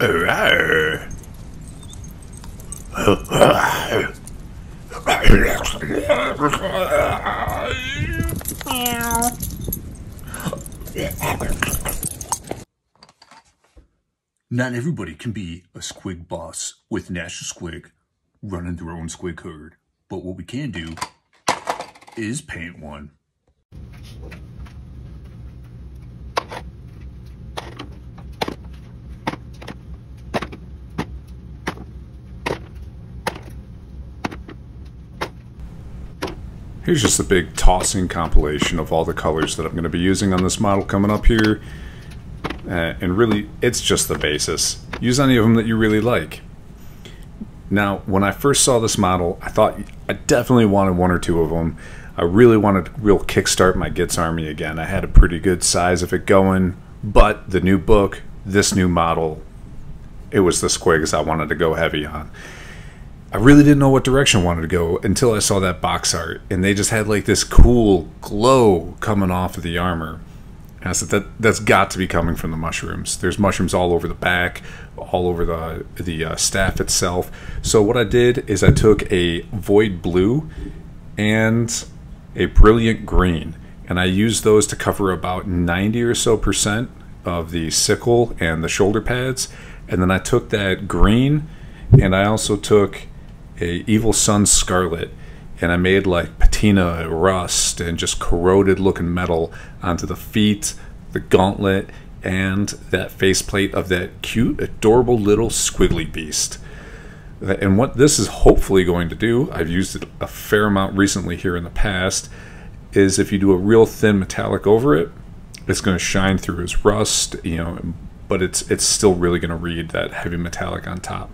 Not everybody can be a squig boss with gnasha-squig running their own squig herd, but what we can do is paint one. Here's just a big tossing compilation of all the colors that I'm going to be using on this model coming up here. And really, it's just the basis. Use any of them that you really like. Now, when I first saw this model, I thought I definitely wanted one or two of them. I really wanted to real kickstart my Gits army again. I had a pretty good size of it going, but the new book, this new model, it was the squigs I wanted to go heavy on. I really didn't know what direction I wanted to go until I saw that box art, and they just had like this cool glow coming off of the armor. And I said, that's got to be coming from the mushrooms. There's mushrooms all over the back, all over the staff itself. So what I did is I took a void blue and a brilliant green, and I used those to cover about 90 or so % of the sickle and the shoulder pads. And then I took that green, and I also took a Evil Sun Scarlet, and I made like patina, rust, and just corroded looking metal onto the feet, the gauntlet, and that faceplate of that cute, adorable little squiggly beast. And what this is hopefully going to do, I've used it a fair amount recently here in the past, is if you do a real thin metallic over it, it's going to shine through as rust, you know, but it's still really going to read that heavy metallic on top.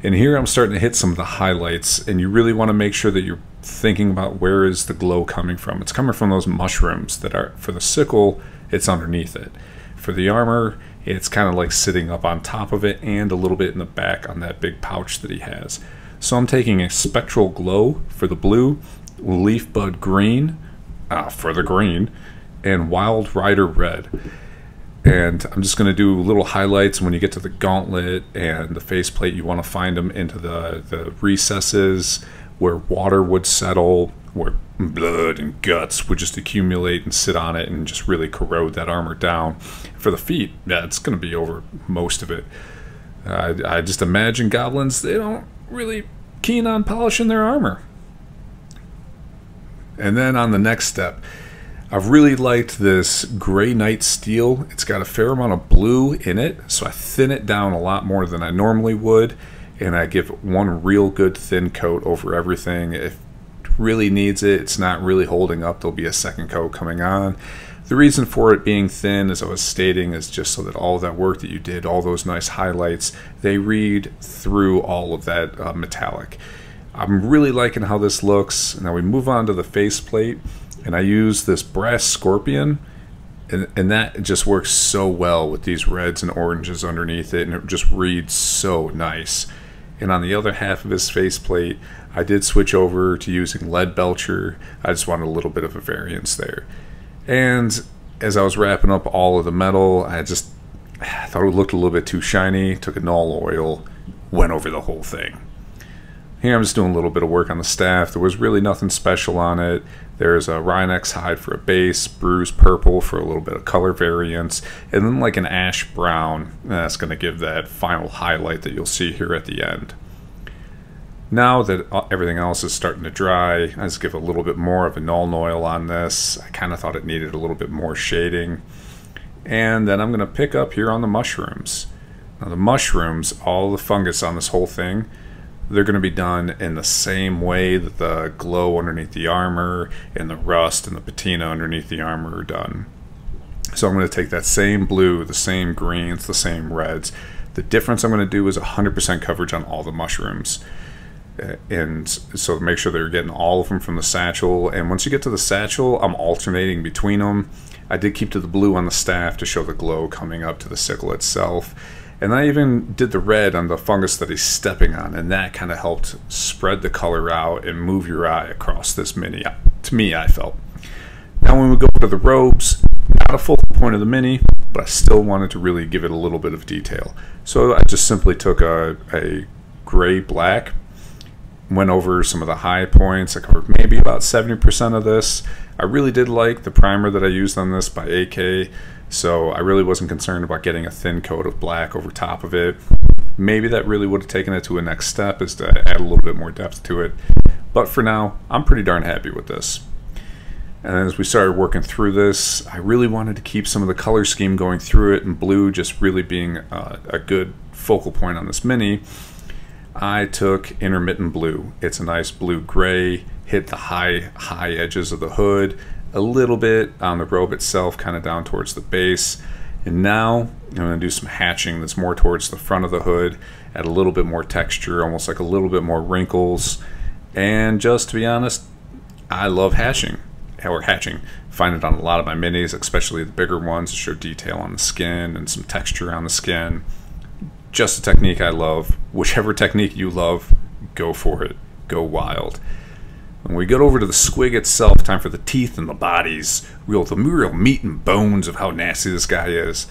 And here I'm starting to hit some of the highlights, and you really want to make sure that you're thinking about where is the glow coming from. It's coming from those mushrooms that are, for the sickle, it's underneath it. For the armor, it's kind of like sitting up on top of it and a little bit in the back on that big pouch that he has. So I'm taking a spectral glow for the blue, leaf bud green for the green, and wild rider red. And I'm just going to do little highlights. When you get to the gauntlet and the faceplate, you want to find them into the recesses where water would settle, where blood and guts would just accumulate and sit on it and just really corrode that armor down. For the feet, yeah, it's going to be over most of it. I just imagine goblins, they don't really keen on polishing their armor. And then on the next step, I've really liked this Gray Knight steel. It's got a fair amount of blue in it, so I thin it down a lot more than I normally would, and I give it one real good thin coat over everything. If it really needs it, it's not really holding up, there'll be a second coat coming on. The reason for it being thin, as I was stating, is just so that all that work that you did, all those nice highlights, they read through all of that metallic. I'm really liking how this looks. Now we move on to the faceplate. And I use this brass scorpion, and that just works so well with these reds and oranges underneath it, and it just reads so nice. And on the other half of his faceplate, I did switch over to using lead belcher. I just wanted a little bit of a variance there. And as I was wrapping up all of the metal, I thought it looked a little bit too shiny, took a null oil, went over the whole thing. Here I'm just doing a little bit of work on the staff. There was really nothing special on it. There's a Rhinex hide for a base, bruise purple for a little bit of color variance, and then like an ash brown. That's going to give that final highlight that you'll see here at the end. Now that everything else is starting to dry, I just give a little bit more of a null oil on this. I kind of thought it needed a little bit more shading. And then I'm going to pick up here on the mushrooms. Now the mushrooms, all the fungus on this whole thing, they're going to be done in the same way that the glow underneath the armor and the rust and the patina underneath the armor are done. So I'm going to take that same blue, the same greens, the same reds. The difference I'm going to do is 100% coverage on all the mushrooms. And so make sure they're getting all of them from the satchel. And once you get to the satchel, I'm alternating between them. I did keep to the blue on the staff to show the glow coming up to the sickle itself. And I even did the red on the fungus that he's stepping on, and that kind of helped spread the color out and move your eye across this mini, to me, I felt. Now when we go to the robes, not a focal point of the Mini, but I still wanted to really give it a little bit of detail. So I just simply took a gray black, went over some of the high points. I covered maybe about 70% of this. I really did like the primer that I used on this by AK, so I really wasn't concerned about getting a thin coat of black over top of it. Maybe that really would have taken it to a next step, is to add a little bit more depth to it. But for now, I'm pretty darn happy with this. And as we started working through this, I really wanted to keep some of the color scheme going through it, and blue just really being a good focal point on this Mini. I took intermittent blue. It's a nice blue-gray, hit the high edges of the hood, a little bit on the robe itself, kind of down towards the base. And now I'm going to do some hatching that's more towards the front of the hood, add a little bit more texture, almost like a little bit more wrinkles. And just to be honest, I love hatching. Find it on a lot of my Minis, especially the bigger ones, to show detail on the skin and some texture on the skin. Just a technique I love. Whichever technique you love, go for it. Go wild. When we get over to the squig itself, time for the teeth and the bodies, the real meat and bones of how nasty this guy is.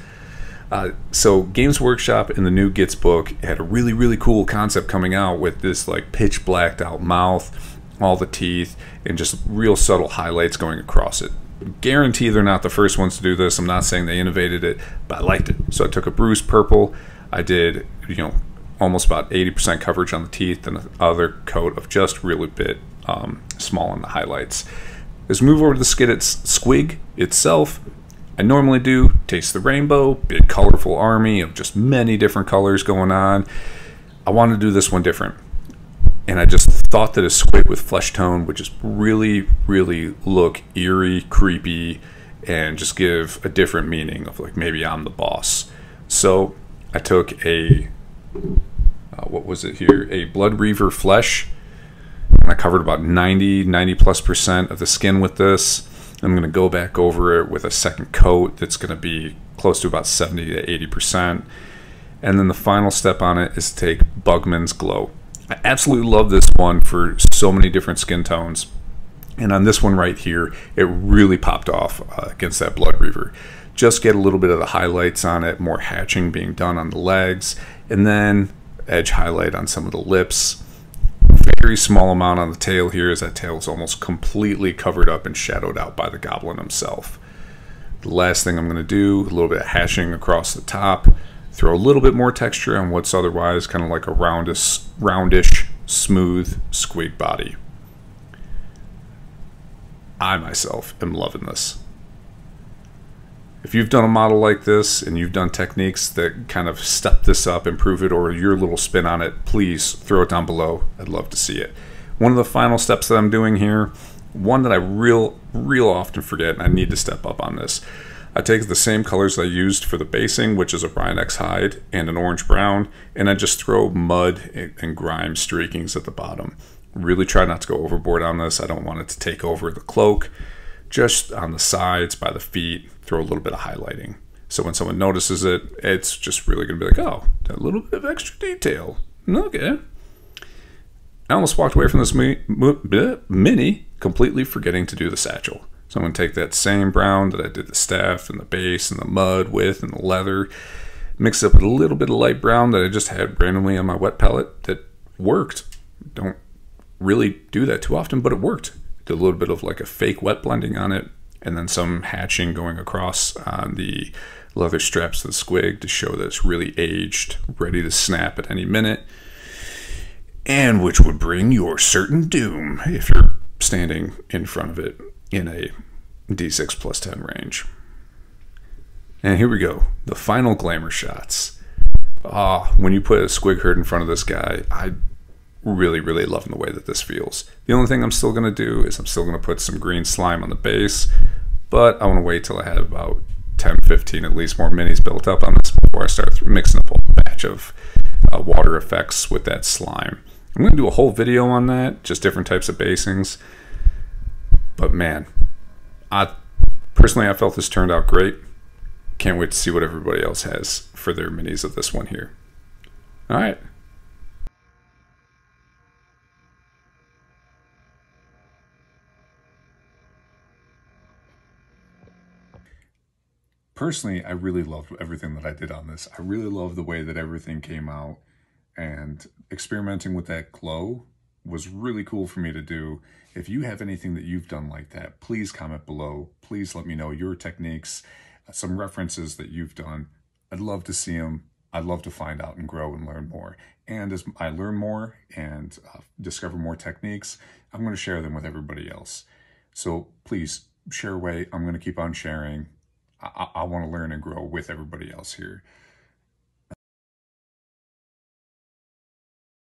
So Games Workshop in the new Gits book had a really cool concept coming out with this like pitch blacked out mouth, all the teeth, and just real subtle highlights going across it. Guarantee they're not the first ones to do this. I'm not saying they innovated it, but I liked it. So I took a bruised purple. I did, almost about 80% coverage on the teeth, and the other coat of just really bit small on the highlights. As we move over to the squig itself, I normally do Taste the Rainbow, big colorful army of just many different colors going on. I wanted to do this one different. And I just thought that a squig with flesh tone would just really look eerie, creepy, and just give a different meaning of like maybe I'm the boss. So I took a, what was it here? A Blood Reaver flesh. And I covered about 90+ % of the skin with this. I'm going to go back over it with a second coat that's going to be close to about 70 to 80%. And then the final step on it is to take Bugman's Glow. I absolutely love this one for so many different skin tones. And on this one right here, it really popped off against that Blood Reaver. Just get a little bit of the highlights on it, more hatching being done on the legs, and then edge highlight on some of the lips. Very small amount on the tail here, as that tail is almost completely covered up and shadowed out by the goblin himself. The last thing I'm going to do, a little bit of hashing across the top, throw a little bit more texture on what's otherwise kind of like a roundish, smooth squig body. I myself am loving this. If you've done a model like this and you've done techniques that kind of step this up, improve it, or your little spin on it, please throw it down below. I'd love to see it. One of the final steps that I'm doing here, one that I real often forget, and I need to step up on this. I take the same colors I used for the basing, which is a Brian X hide and an orange brown, and I just throw mud and grime streakings at the bottom. Really try not to go overboard on this. I don't want it to take over the cloak. Just on the sides, by the feet, throw a little bit of highlighting. So when someone notices it, it's just really going to be like, oh, a little bit of extra detail. Okay. I almost walked away from this Mini completely forgetting to do the satchel. So I'm going to take that same brown that I did the staff and the base and the mud with and the leather, mix it up with a little bit of light brown that I just had randomly on my wet palette that worked. Don't really do that too often, but it worked. Did a little bit of like a fake wet blending on it, and then some hatching going across on the leather straps of the squig to show that it's really aged, ready to snap at any minute, and which would bring your certain doom if you're standing in front of it in a D6 plus 10 range. And here we go, the final glamour shots. When you put a squig herd in front of this guy, I really loving the way that this feels. The only thing I'm still going to do is I'm still going to put some green slime on the base, but I want to wait till I have about 10, 15 at least more minis built up on this before I start mixing up a whole batch of water effects with that slime. I'm going to do a whole video on that, just different types of basings. But man, personally I felt this turned out great. Can't wait to see what everybody else has for their minis of this one here. All right. Personally, I really loved everything that I did on this. I really love the way that everything came out, and experimenting with that glow was really cool for me to do. If you have anything that you've done like that, please comment below. Please let me know your techniques, some references that you've done. I'd love to see them. I'd love to find out and grow and learn more. And as I learn more and discover more techniques, I'm going to share them with everybody else. So please share away. I'm going to keep on sharing. I want to learn and grow with everybody else here.